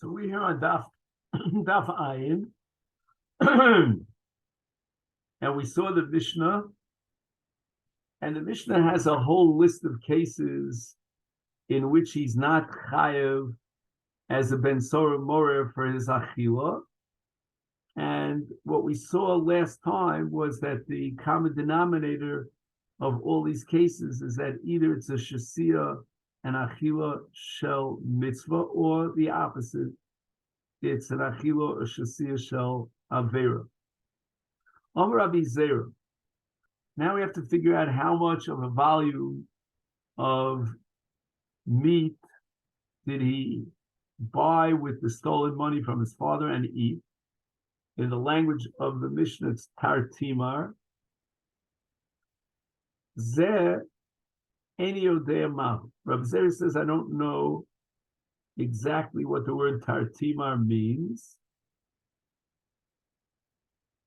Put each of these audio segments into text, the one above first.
So we're here on Daf Ayin, and we saw the Mishnah, and the Mishnah has a whole list of cases in which he's not chayev as a ben sorah morer for his achila. And what we saw last time was that the common denominator of all these cases is that either it's a shasiya and achila shel mitzvah, or the opposite, it's an achila or shasiya shel avera. Amar Rabbi Zera. Now we have to figure out how much of a volume of meat did he buy with the stolen money from his father and eat. In the language of the Mishnah, it's tartimar. Zeh eni yodea mahu. Rabbi Zera says, I don't know exactly what the word tartimar means.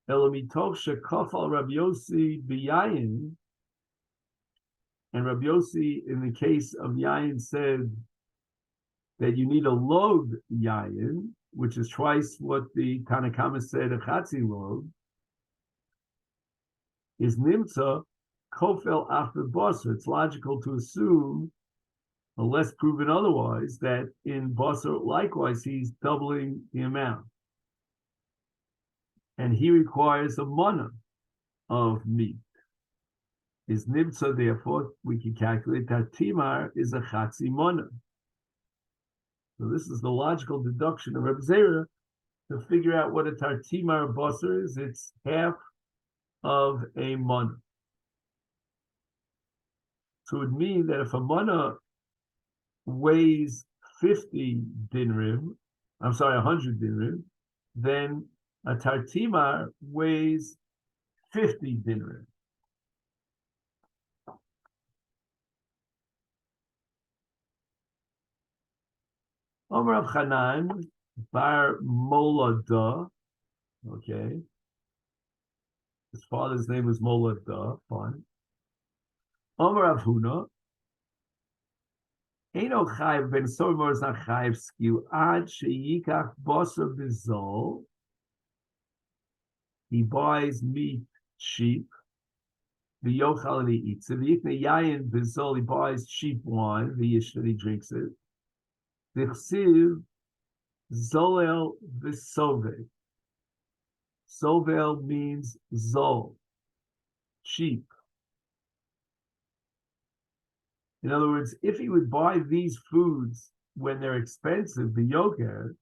Elomitov shekafal Rabbi Yossi b'yayin, and Rabbi Yossi, in the case of yayin, said that you need a log yayin, which is twice what the Tanakama said a chatzi log, is nimtza kofel after basar. It's logical to assume, unless proven otherwise, that in basar likewise he's doubling the amount. And he requires a mana of meat. Is nimtza, therefore, we can calculate that timar is a chatzi mana. So this is the logical deduction of Reb Zera to figure out what a tartimar basar is. It's half of a mana. So it would mean that if a mana weighs 50 dinrim, 100 dinrim, then a tartimar weighs 50 dinrim. Omer of Chanan bar Molada, okay. His father's name was Molada, fine. Omer of Huna, Eino Chayiv ben Sormor is not Chayiv skill ad sheyikach basar bizol. He buys meat cheap. The yochal and he eats it. The yikne yayin bizol, he buys cheap wine. The yish that he drinks it. The chsiv zolel v'sove. Sovel means zol, cheap. In other words, if he would buy these foods when they're expensive, the yoker,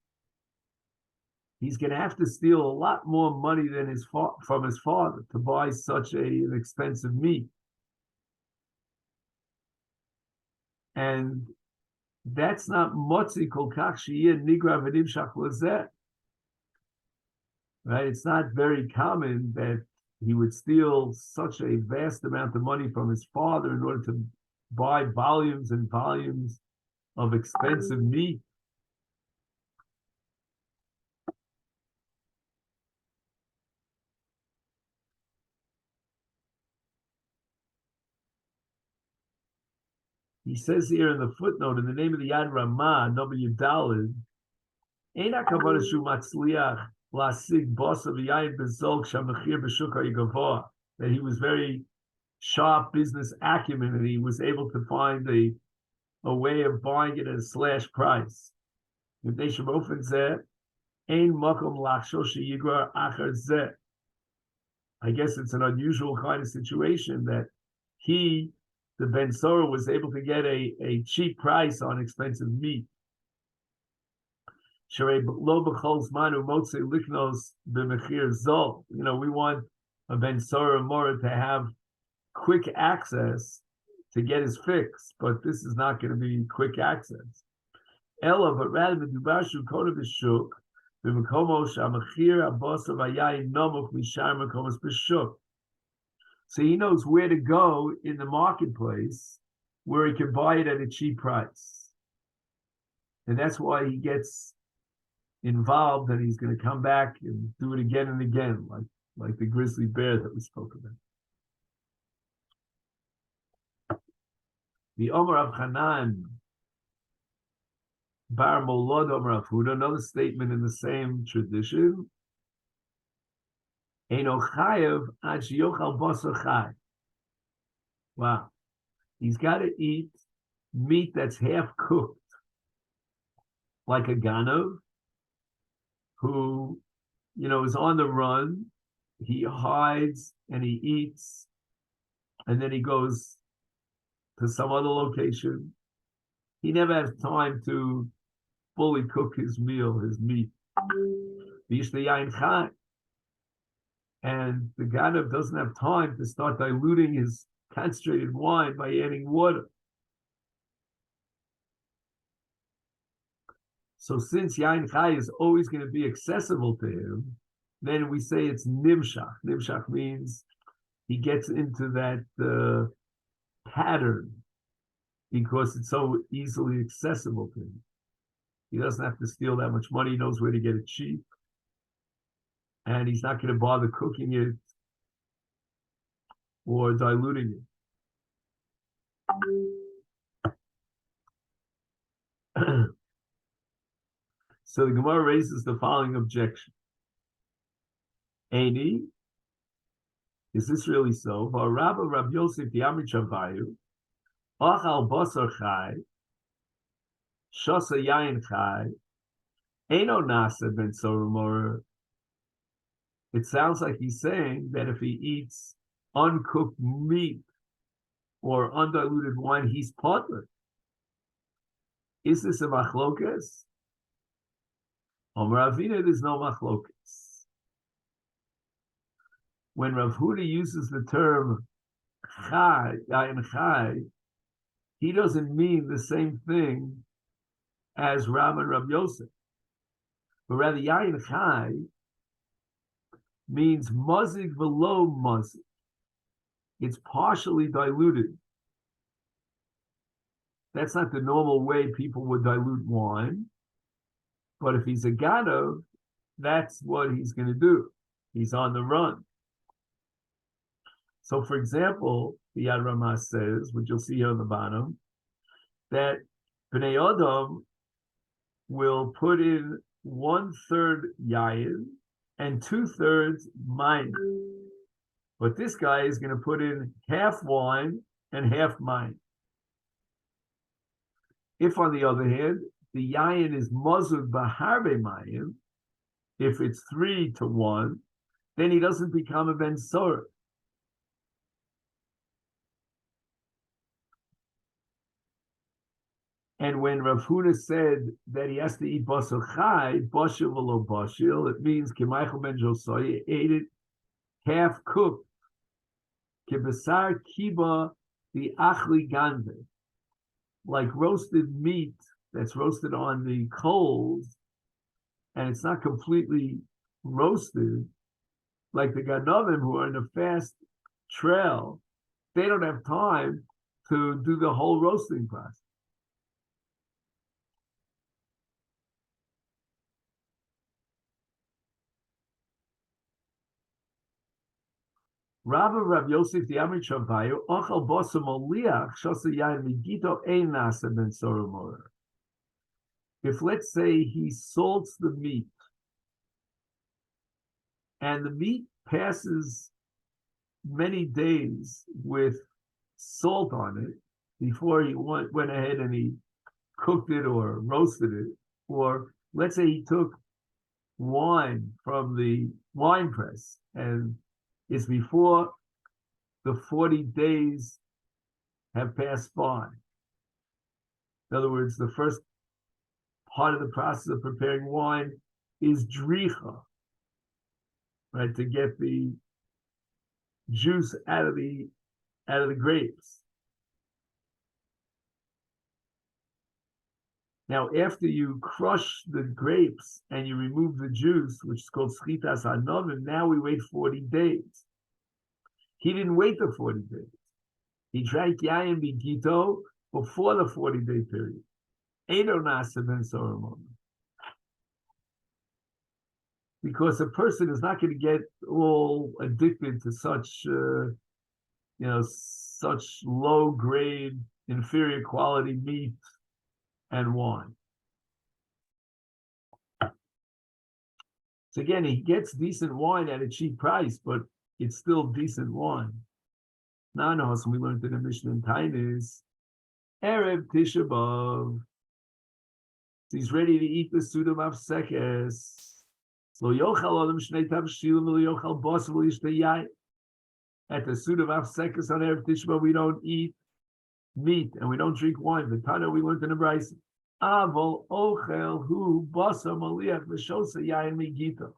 he's going to have to steal a lot more money than from his father to buy such an expensive meat. And that's not motzi kol kach sheyeh nigra v'nimshach lezeh. Right? It's not very common that he would steal such a vast amount of money from his father in order to buy volumes and volumes of expensive meat. He says here in the footnote, in the name of the Yad Ramah, W. Dalid, Eina kavanah shu matzliach lasig bosa v'yayin bezol k'shamachir b'shuk ha'yigavoah, that he was very sharp business acumen and he was able to find a way of buying it at a slash price. I guess it's an unusual kind of situation that he, the Ben Sorah, was able to get a cheap price on expensive meat. We want a Ben Sorah Mora to have quick access to get his fix, but this is not going to be quick access. Ella, but rather Medubashu Koda Bishuk, Bimkomo Shamachir Abosa Vayayin Nomuk Mishar Makomos Bishuk. So he knows where to go in the marketplace where he can buy it at a cheap price. And that's why he gets involved, and he's going to come back and do it again and again, like the grizzly bear that we spoke about. The Omer of Hanan, Bar Molodom Rav Huda, another statement in the same tradition. Eino chayev ad sheyochal basar chai. Wow. He's got to eat meat that's half cooked, like a ganav, who, is on the run. He hides and he eats, and then he goes to some other location. He never has time to fully cook his meal, his meat. And the ganav doesn't have time to start diluting his concentrated wine by adding water. So since Yain Chai is always going to be accessible to him, then we say it's nimshach. Nimshach means he gets into that pattern because it's so easily accessible to him. He doesn't have to steal that much money. He knows where to get it cheap. And he's not going to bother cooking it or diluting it. So the Gemara raises the following objection. Aini, is this really so? Rabba Rab Yosef Yamri Chavayu, Achal Basar Chai, Shosa Yain Chai, Eino Nasa Ben Soromor. It sounds like he's saying that if he eats uncooked meat or undiluted wine, he's potter. Is this a machlokas? Rav Huna, there's no machlokas. When Rav Huna uses the term chai, yain chai, he doesn't mean the same thing as Ram and Rav Yosef. But rather, yain chai means mazik below mazik. It's partially diluted. That's not the normal way people would dilute wine. But if he's a ganav, that's what he's going to do. He's on the run. So, for example, the Yad Ramah says, which you'll see here on the bottom, that Bnei Adam will put in 1/3 yayin and 2/3 mine. But this guy is going to put in half wine and half mine. If, on the other hand, the yayin is mozud b'harbe mayim, if it's 3-1, then he doesn't become a ben sorah. And when Rav Huna said that he has to eat basar chai, bashil v'lo bashil, it means K'maychel ben Josiah ate it half cooked. K'basar kiba the achli gande, like roasted meat that's roasted on the coals, and it's not completely roasted, like the Ganavim who are in a fast trail, they don't have time to do the whole roasting process. Rav Yosef the Amrit Shavayu, Ochal Bosa Moliach, Shosa Yain Migito Ein Nasa Ben Soromor. If, let's say, he salts the meat, and the meat passes many days with salt on it before he went ahead and he cooked it or roasted it, or let's say he took wine from the wine press and it's before the 40 days have passed by. In other words, the first part of the process of preparing wine is dricha, right, to get the juice out of the grapes. Now, after you crush the grapes and you remove the juice, which is called schitas hanovim, now we wait 40 days. He didn't wait the 40 days. He drank yayin b'gito before the 40-day period. Eino nasa ben soromon. Because a person is not going to get all addicted to such, such low-grade, inferior quality meat and wine. So again, he gets decent wine at a cheap price, but it's still decent wine. Nanos, we learned in the Mishnah in Tainis, Erev Tisha B'Av. He's ready to eat the Suda Masechet. Lo yochal adam shnei tavshilim lo yochal bas lo yishtei yain. At the Suda Masechet on Erev Tisha B'Av, we don't eat meat and we don't drink wine. The Tana we learned in the Brayso. Avol ochel hu basa maliach v'shosa yain migita.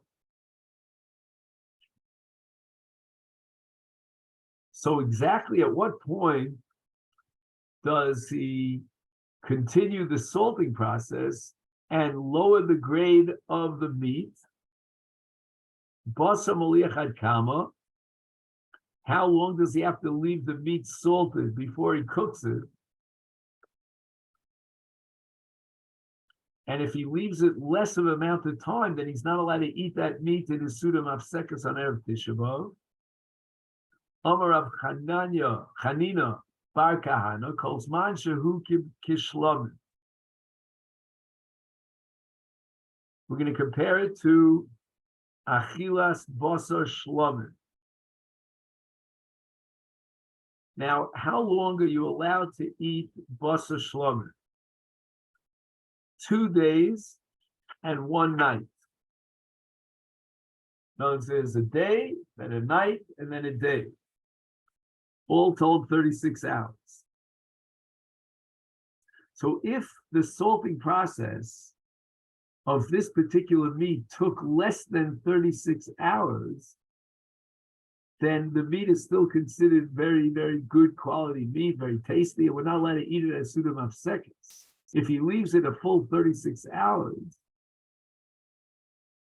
So exactly at what point does he continue the salting process and lower the grade of the meat? Basa maliach ad kama. How long does he have to leave the meat salted before he cooks it? And if he leaves it less of an amount of time, then he's not allowed to eat that meat in his Suda Masechet on Erev Tisha B'Av. Amar Rav Chanina Bar Kahana calls man shehu kishlamim. We're going to compare it to Achilos basar shlamim. Now, how long are you allowed to eat basar shlamim? 2 days and 1 night. No, there's a day, then a night, and then a day. All told 36 hours. So if the salting process of this particular meat took less than 36 hours, then the meat is still considered very, very good quality meat, very tasty, and we're not allowed to eat it as Suda Masechet. If he leaves it a full 36 hours,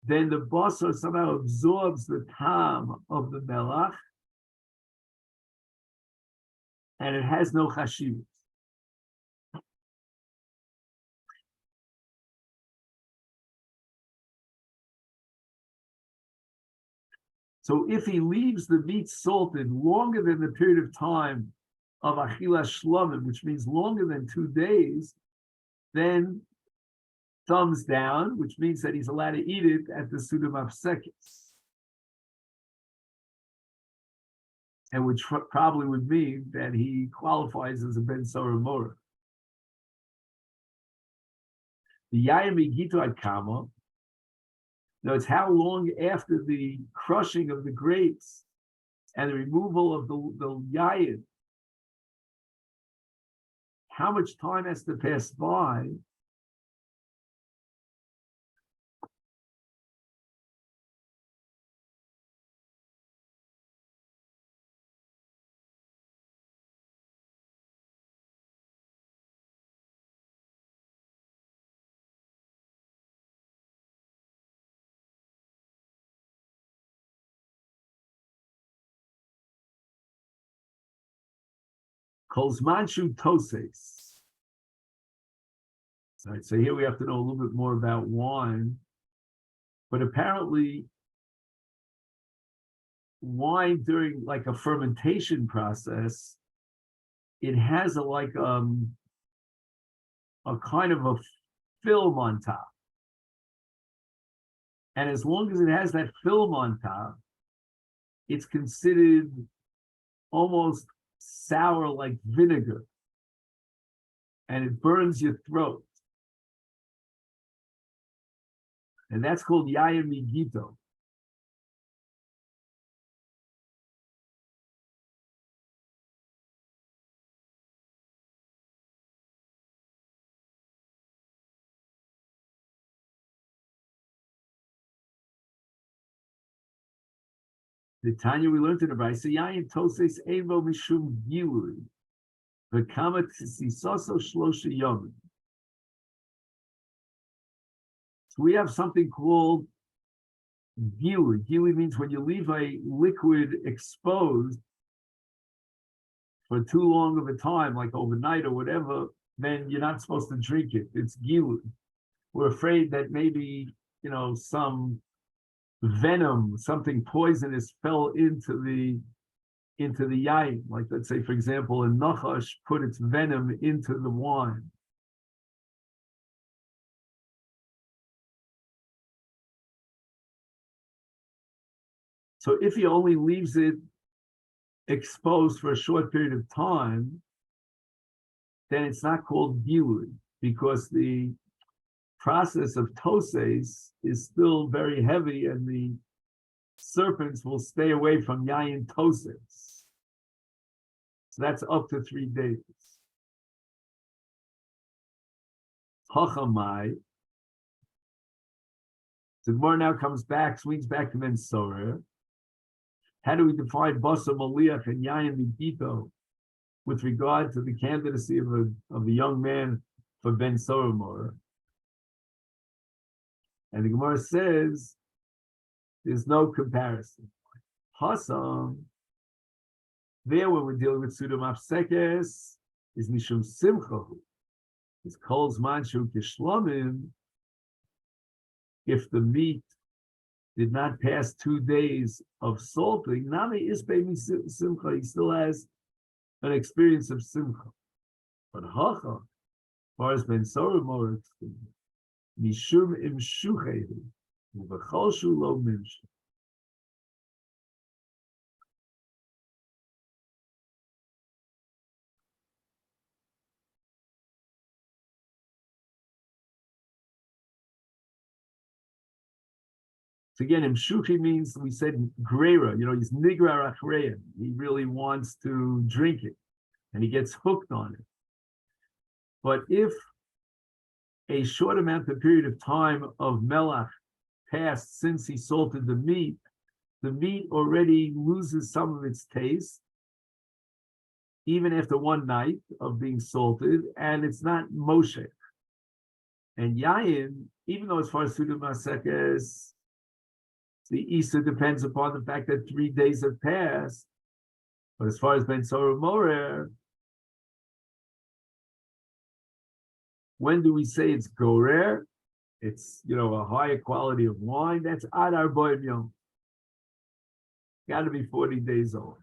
then the basar somehow absorbs the tam of the melach, and it has no chashivus. So if he leaves the meat salted longer than the period of time of Achilas Shlamim, which means longer than 2 days, then thumbs down, which means that he's allowed to eat it at the Suda Masechet. And which probably would mean that he qualifies as a Ben Sorah Morah. The Yayin Migito Ad Kama. Now it's how long after the crushing of the grapes and the removal of the Yayin, how much time has to pass by Kolzmanshu Toses. Right, so here we have to know a little bit more about wine. But apparently, wine during like a fermentation process, it has a kind of a film on top. And as long as it has that film on top, it's considered almost sour like vinegar. And it burns your throat. And that's called Yayin Migito. The Tanya we learned in the Brayso, Yayin Toses Evo Mishum Gilui, V'kama Tisisoso Shlosha Yomim. So we have something called Gilui. Gilui means when you leave a liquid exposed for too long of a time, like overnight or whatever, then you're not supposed to drink it. It's Gilui. We're afraid that maybe, some venom, something poisonous fell into the yayin. Like let's say, for example, a nachash put its venom into the wine. So if he only leaves it exposed for a short period of time, then it's not called gilui, because the process of toses is still very heavy, and the serpents will stay away from yayin toses. So that's up to 3 days. Hachamai. The Gemara now comes back, swings back to Mensorah. How do we define Basa Maliach and Yayin Mikito with regard to the candidacy of a young man for Ben Soromor? And the Gemara says there's no comparison. Hasam, there when we're dealing with Sudam Afsekes, is Mishum Simchahu. It's Kol's Manshu Kishlomim. If the meat did not pass 2 days of salting, Nami Ispe Simcha, he still has an experience of Simcha. But Hacha, as far as Ben Soromor, Mishum Im Shuchehu, Uvacholshu Lo Mimshu. So again, Imshuchi means, we said Greira, he's Nigra Achreya. He really wants to drink it, and he gets hooked on it. But if a short amount of period of time of Melach passed since he salted the meat already loses some of its taste, even after one night of being salted, and it's not Moshe. And Yayin, even though as far as Sudam Masekes, the Isa depends upon the fact that 3 days have passed. But as far as Ben Soromor, when do we say it's gorer? It's a higher quality of wine. That's ad arboim yom. Got to be 40 days old.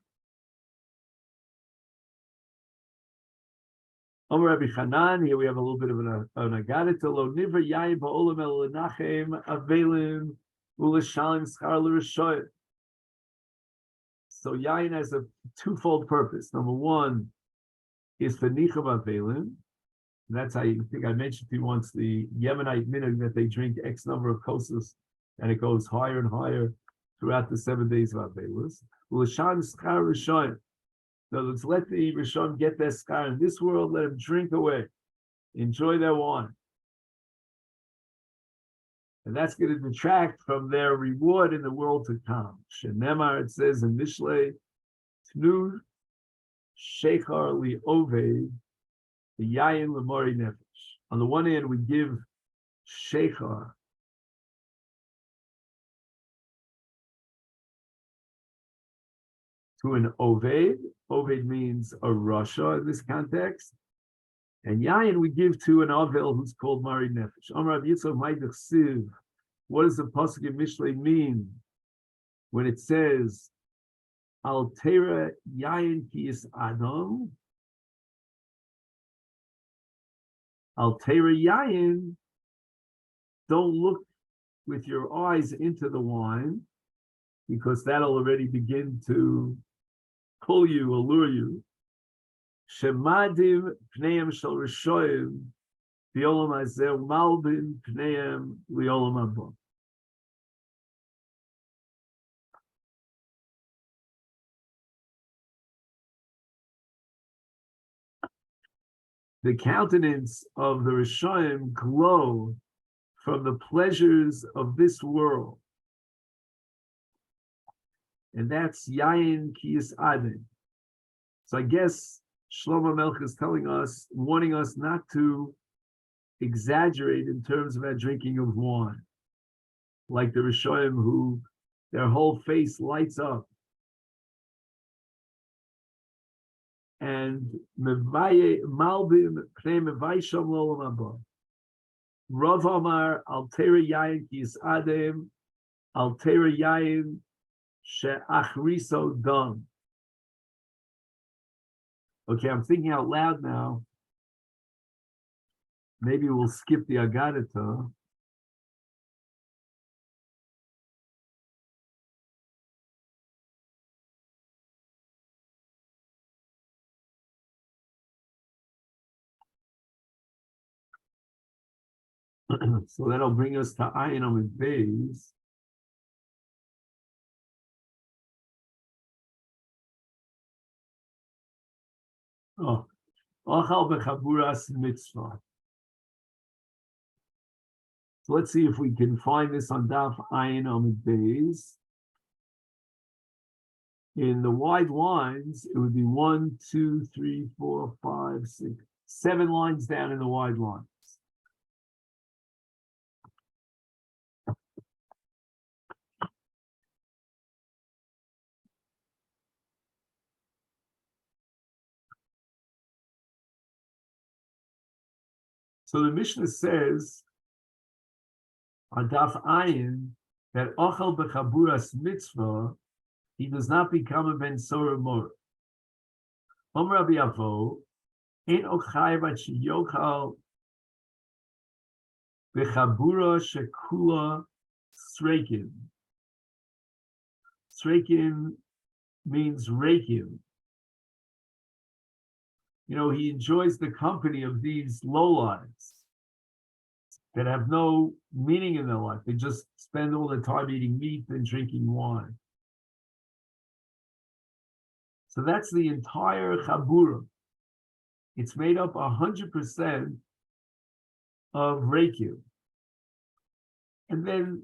Omer Rabbi Chanan, here we have a little bit of an agadita. Lo niver yayin ba'olam el lenachem avelim u'lishalim schar l'rishoyim. So yayin has a twofold purpose. Number one is for nicham avelim. That's how I think I mentioned to you once, the Yemenite minhag that they drink X number of kosas, and it goes higher and higher throughout the 7 days of Avelis. L'shan schar rishon. In other words, let the Rishon get their schar in this world, let them drink away, enjoy their wine. And that's going to detract from their reward in the world to come. Shenemar, it says in Mishlei, Tnu Shechar li Oved, the Yayin Lemori Nefesh. On the one hand, we give Shechar to an Oved. Oved means a Rasha in this context. And Yayin we give to an Avel who's called Mari Nefesh. Amar Rav Yitzchak Maidach Siv. What does the pasuk in Mishlei mean when it says Al Tera Yayin Ki Is Adam? Al Tera Yayin, don't look with your eyes into the wine, because that'll already begin to pull you, allure you. Shemadim pneim shel rishoyim b'olam hazeh malbim pneim liolam haba. The countenance of the rishoyim glow from the pleasures of this world, and that's yayin kiyas adin. So I guess Shlomo Melech is telling us, warning us not to exaggerate in terms of our drinking of wine, like the Rishonim who their whole face lights up. And Mevaye Malbim Pnei Mevaysham Lolam Haba. Rav Amar Altera Yayin Kis Adem Altera Yayin She'achriso Dam. Okay, I'm thinking out loud now. Maybe we'll skip the Agadita. So that'll bring us to Ayin Amid Beis. Oh, Ochal Bechaburas Mitzvah. So let's see if we can find this on Daf Ayin Amid Beis. In the wide lines, it would be 1, 2, 3, 4, 5, 6, 7 lines down in the wide lines. So the Mishnah says on Daf Ayin that Ochel Bechaburas Mitzvah, he does not become a Ben Sorah Mor. Rabbi Avo, Ein Ochai Bat Sheyochal Bechabura Shekula Sreikin. Sreikin means rakim. You know, he enjoys the company of these lowlives that have no meaning in their life. They just spend all their time eating meat and drinking wine. So that's the entire chabura. It's made up 100% of rakim. And then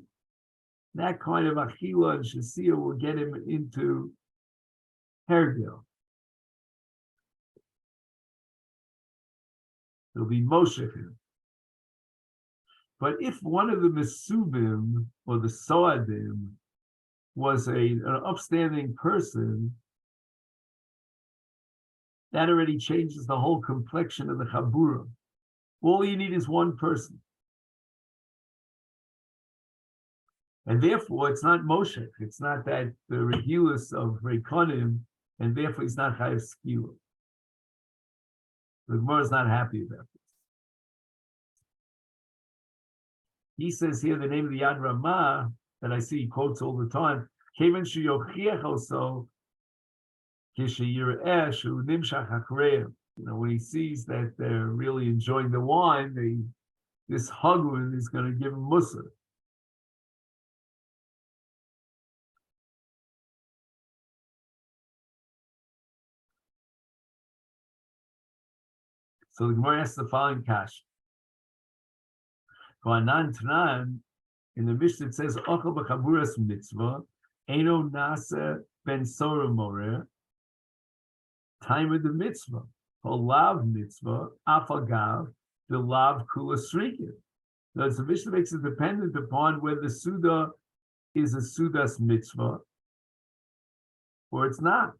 that kind of achila and shasia will get him into hergil. It'll be Mosechet. But if one of the Mesubim or the Soadim was an upstanding person, that already changes the whole complexion of the Chabura. All you need is one person. And therefore, it's not Moshe. It's not that the Regulus of Rekonim, and therefore he's not Chayav Skila. The Gemara is not happy about this. He says here the name of the Yad Ramah that I see he quotes all the time. Kevan sheyochiach also kishayireh shu nimshach achreim. You know, when he sees that they're really enjoying the wine, this Hagun is going to give him Musar. So the Gemara asks the following kash. In the Mishnah it says, Ochel b'chaburas mitzvah, Eino nase ben sorah morer, time of the mitzvah, lav mitzvah, afagav, the lav kula srikin. Now, the Mishnah makes it dependent upon whether the Suda is a Sudas mitzvah or it's not.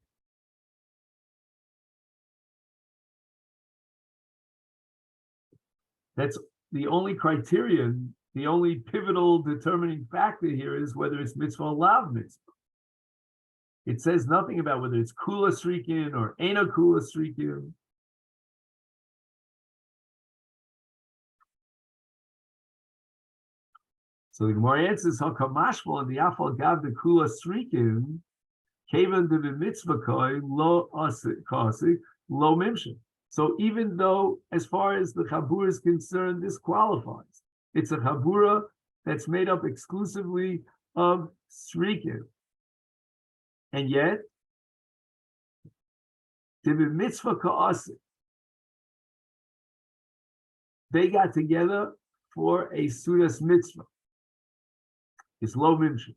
That's the only criterion, the only pivotal determining factor here is whether it's mitzvah or lav mitzvah. It says nothing about whether it's kula srikin or ena kula srikin. So the Gemara answers, "Hakamashmal and the afal gav the kula srikin, kaven de mitzvah koi lo asik lo mimshin." So even though, as far as the chabura is concerned, this qualifies. It's a chabura that's made up exclusively of srikin. And yet, the mitzvah ka'asik, they got together for a sudas mitzvah. It's lo mimshich.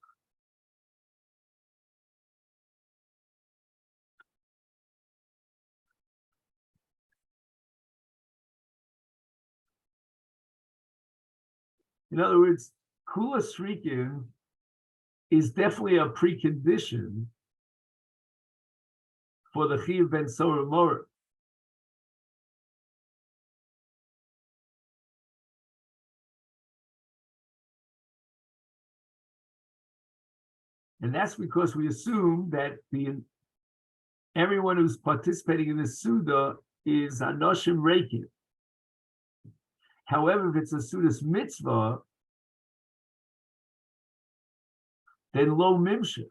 In other words, kula srikin is definitely a precondition for the chiyuv ben sorah morer. And that's because we assume that everyone who's participating in the Suda is Anoshim Reikim. However, if it's a Suda's mitzvah, then lo mimshich.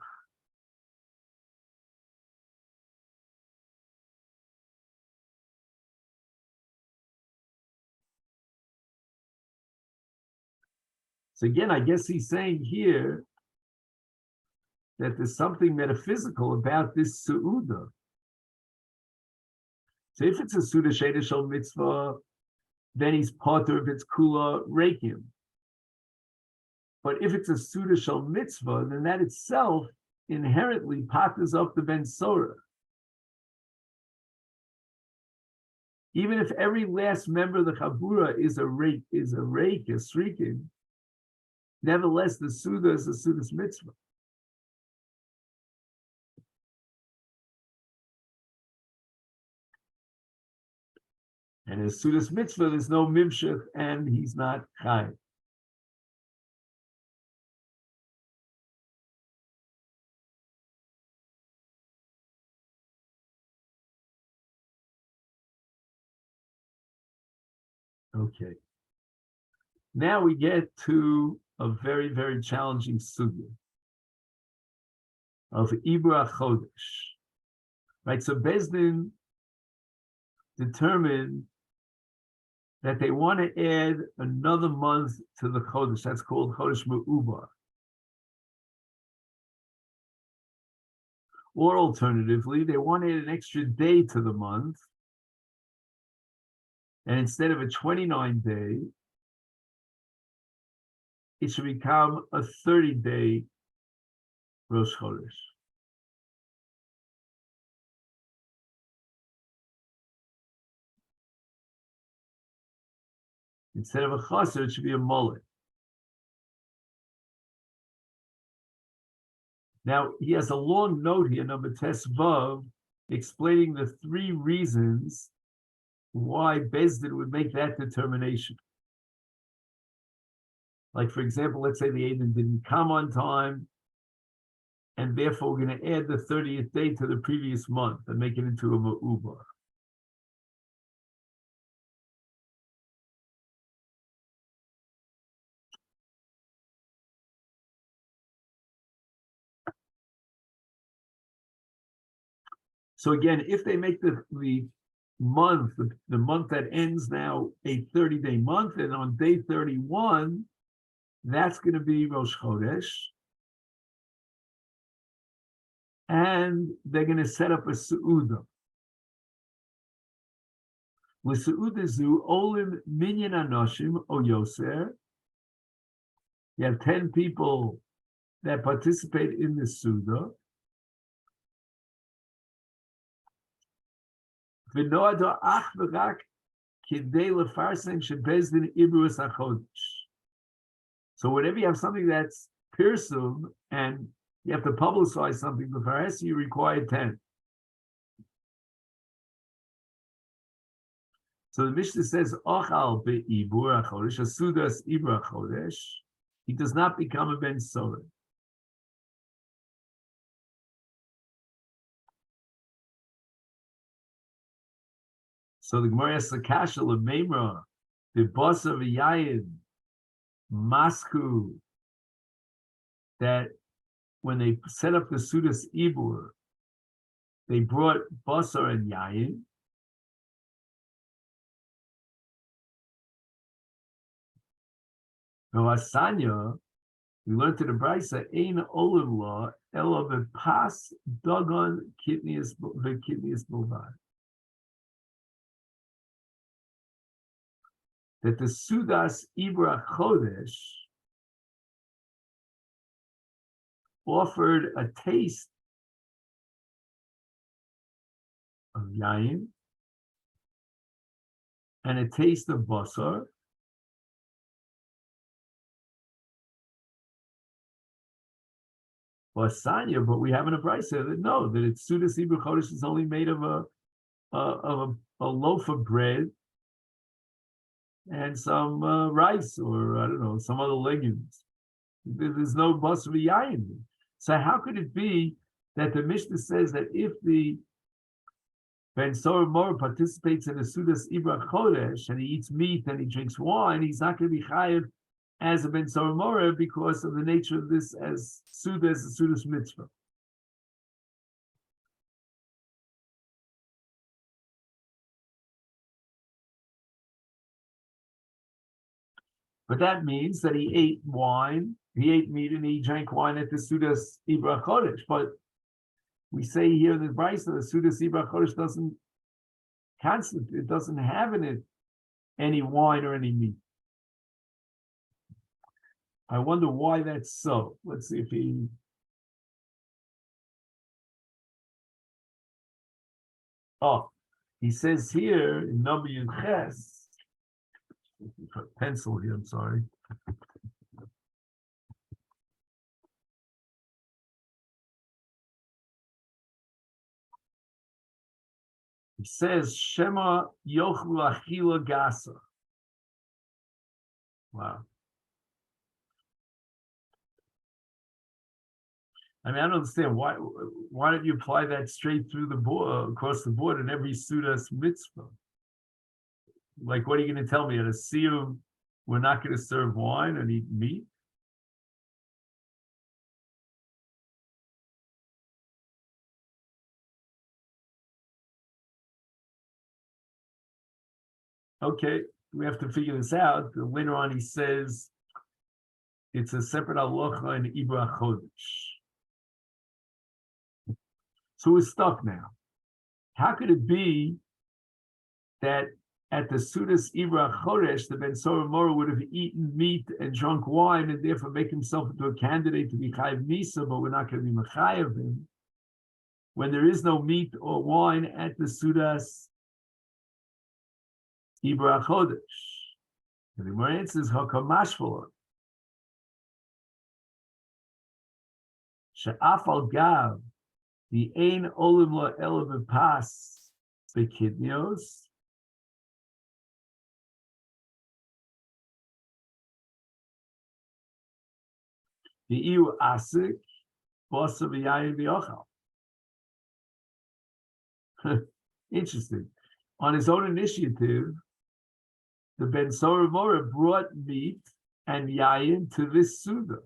So again, I guess he's saying here that there's something metaphysical about this Su'uda. So if it's a Suda Sheda Shal Mitzvah, then he's potter if it's Kula Rekim. But if it's a Suda Shal Mitzvah, then that itself inherently patters up the Ben Sora. Even if every last member of the Chabura is a Srikin, nevertheless the Suda is a Suda's Mitzvah. And as Suda's Mitzvah, there's no Mimshach, and he's not Chai. Okay. Now we get to a very, very challenging sugya of Ibra Chodesh. Right, so Bezdin determined that they want to add another month to the Chodesh. That's called Chodesh Me'ubar. Or alternatively, they want to add an extra day to the month. And instead of a 29-day, it should become a 30-day Rosh Chodesh. Instead of a chaser, it should be a mullet. Now, he has a long note here, number Tes Vav, explaining the three reasons why Bezdin would make that determination. Like, for example, let's say the Aiden didn't come on time, and therefore we're going to add the 30th day to the previous month and make it into a Ma'ubar. So again, if they make the month, the month that ends now a 30-day month, and on day 31, that's going to be Rosh Chodesh. And they're going to set up a Su'uda. With Su'uda Zu, Olim Minyan Anoshim O Yoser. You have 10 people that participate in the Su'uda. V'noado ach v'rak kidei lefarsem shebezdin ibrus hachodesh. So whenever you have something that's pirsum and you have to publicize something before you require 10. So the Mishnah says, Ochal be'ibur hachodesh, asudas ibur hachodesh. He does not become a ben soren. So the Gemara asks the kasha lemeimra, the boss of Yayin, Masku, that when they set up the Sudas Ibur, they brought Basar and Yayin. Asanya, we learned to the Brisa, Ein Olim Law, Elo Pas Dagon Kidneys Bovad. That the Sudas Ibra Chodesh offered a taste of Yayin and a taste of Basar. Sanya, but we have in a price there that no, that it's Sudas Ibra Chodesh is only made of a loaf of bread and some rice or I don't know, some other legumes. There's no Basar Yayin. So how could it be that the Mishnah says that if the Ben Sora Mor participates in a Sudas Ibra Chodesh and he eats meat and he drinks wine, he's not going to be chayav as a Ben Sora Mor because of the nature of this as Sudas, a Sudas mitzvah? But that means that he ate meat, and he drank wine at the Sudas Ibra Chodesh. But we say here in the Brisa, the Sudas Ibra Chodesh it doesn't have in it any wine or any meat. I wonder why that's so. Let's see if he. Oh, he says here in W Ches, pencil here, I'm sorry. He says, Shema Yochlu Achila Gasa. Wow. I mean, I don't understand why don't you apply that straight through the board, across the board in every Sudas mitzvah? Like, what are you going to tell me? At a Siyum, we're not going to serve wine and eat meat? Okay, we have to figure this out. Later on, he says it's a separate halacha in Ibra Chodesh. So we're stuck now. How could it be that at the Sudas Ibra Chodesh, the Ben Sora Mora would have eaten meat and drunk wine and therefore make himself into a candidate to be Chayiv Misa, but we're not going to be Mechayiv him, when there is no meat or wine at the Sudas Ibra Chodesh? And the Gemara answers, Hakam Mashvala. She'af al gav, the ein olim lo ela v'pas v'kidnios, the iu asik, bosa v'yayin v'yochal. Interesting. On his own initiative, the Ben Sora Mora brought meat and yayin to this Suda.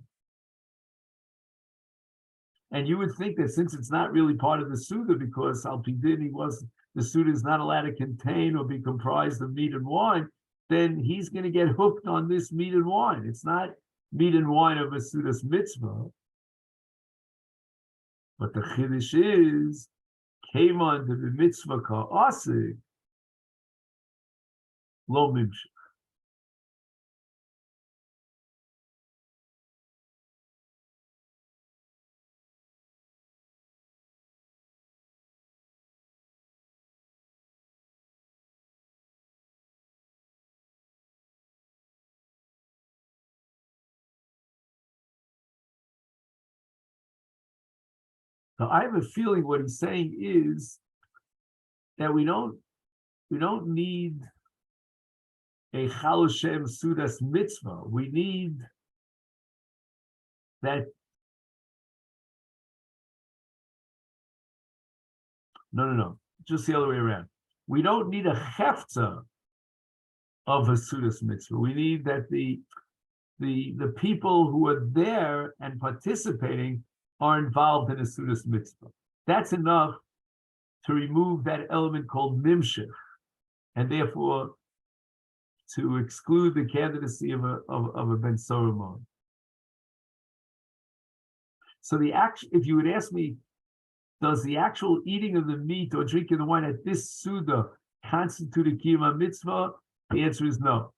And you would think that since it's not really part of the Suda, because Al Pidin, the Suda is not allowed to contain or be comprised of meat and wine, then he's going to get hooked on this meat and wine. It's not meat and wine of a Suda's mitzvah. But the Chiddush is, came on to the mitzvah ka'asik, lo mimshach. So I have a feeling what he's saying is that we don't need a Chal Hashem Sudas mitzvah. We need that. No. Just the other way around. We don't need a hefza of a Sudas mitzvah. We need that the people who are there and participating are involved in a Sudas mitzvah. That's enough to remove that element called mimshich, and therefore to exclude the candidacy of a Ben Solomon. So if you would ask me, does the actual eating of the meat or drinking the wine at this Suda constitute a Kiyama mitzvah? The answer is no.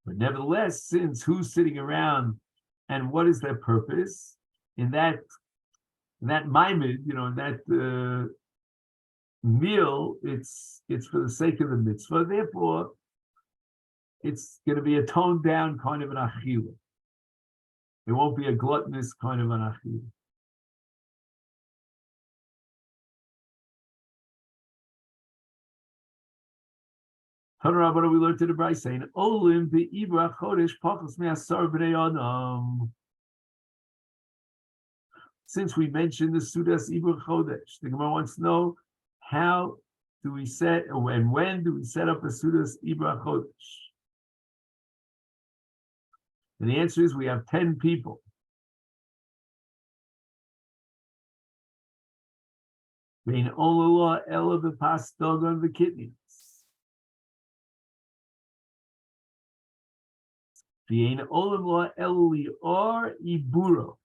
But nevertheless, since who's sitting around and what is their purpose in that maimed, in that meal, it's for the sake of the mitzvah. Therefore, it's going to be a toned down kind of an achila. It won't be a gluttonous kind of an achila. We learned to the Bryce saying, "Olim the Ibra Chodesh pachos me'asar b'nei adam." Since we mentioned the Sudas Ibra Chodesh, the Gemara wants to know how do we set, and when do we set up a Sudas Ibra Chodesh? And the answer is we have 10 people. Bein olala ela v'pas dogon v'kitnius. Bein olala ela lior iburo.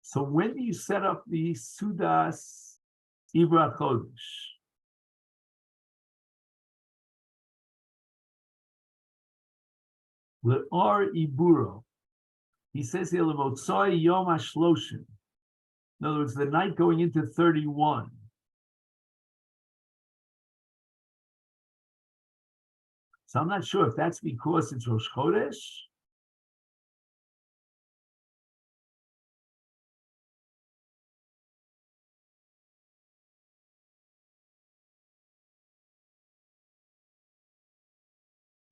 So when do you set up the Sudas Ibra Chodesh? Le'or Iburo. He says here, Levotzoi Yom HaShloshim. In other words, the night going into 31. So I'm not sure if that's because it's Rosh Chodesh.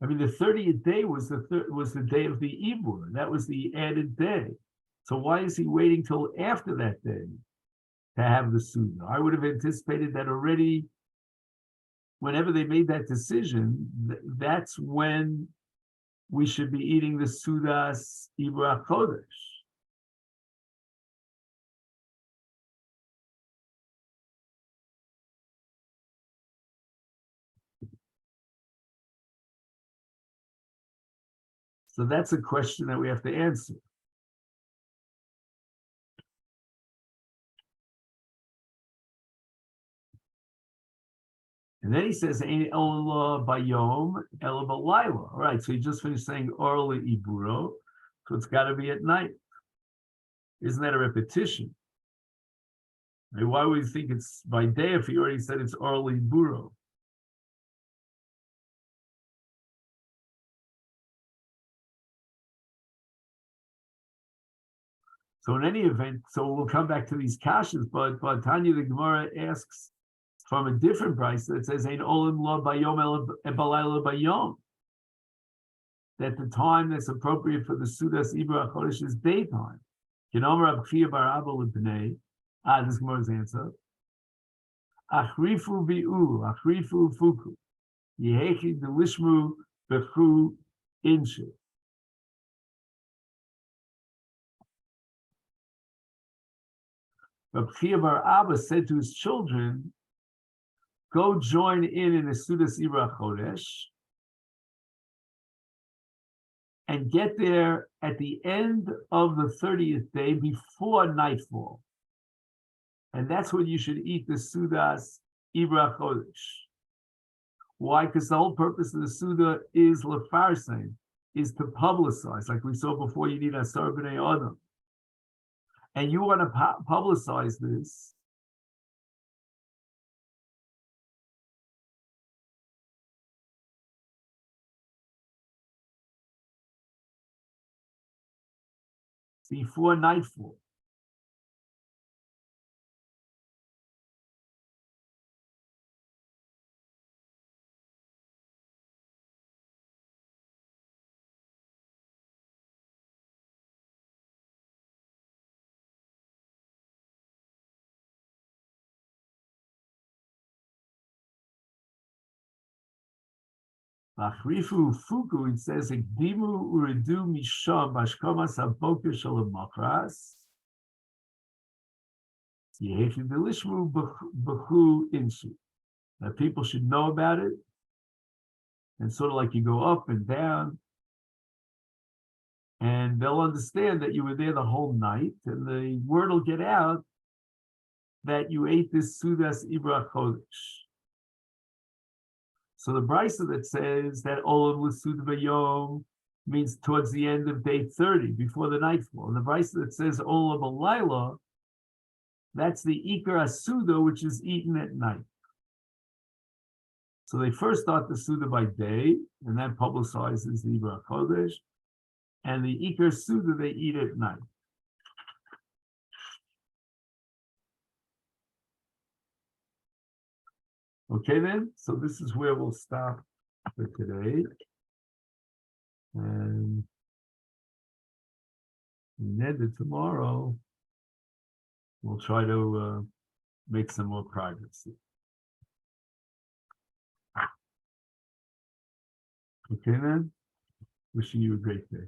I mean, the 30th day was the day of the Ibur. That was the added day. So why is he waiting till after that day to have the Suda? I would have anticipated that already. Whenever they made that decision, that's when we should be eating the Sudas Ibra Chodesh. So that's a question that we have to answer. And then he says, "Ein ela bayom ela balayla." All right, so he just finished saying orla iburo, so it's got to be at night. Isn't that a repetition? I mean, why would you think it's by day if he already said it's orla iburo? So in any event, so we'll come back to these kashas, but Tanya the Gemara asks from a different price that says "Ein olim lo bayom el balayla bayom," that the time that's appropriate for the Sudas Ibra Chodesh is daytime. Kenomer Abchia bar Abba l'bnei. This is Gemara's answer. Achrifu bi'u, achrifu fuku. Yehechi delishmu bechu inshu. Abchia bar Abba said to his children, "Go join in the Sudas Ibra Chodesh and get there at the end of the 30th day before nightfall. And that's when you should eat the Sudas Ibra Chodesh." Why? Because the whole purpose of the Suda is lefarsein, is to publicize. Like we saw before, you need asar b'nei adam. And you want to publicize this. Before nightfall. Achrifu fuku, it says, "Ekdimu uredu misham bashkomas haboker shalom machras. Yehechi delishmu b'chu insu." That people should know about it, and sort of like you go up and down, and they'll understand that you were there the whole night, and the word will get out that you ate this Sudas Ibra Chodesh. So the brisa that says that Olam L'Sud V'Yom means towards the end of day 30, before the nightfall. And the brisa that says Olam Alayla That's the Iker Asuda, which is eaten at night. So they first start the Suda by day, and that publicizes the Ibra Kodesh. And the Iker Suda they eat at night. Okay then, so this is where we'll stop for today. And then tomorrow, we'll try to make some more progress. Okay then, wishing you a great day.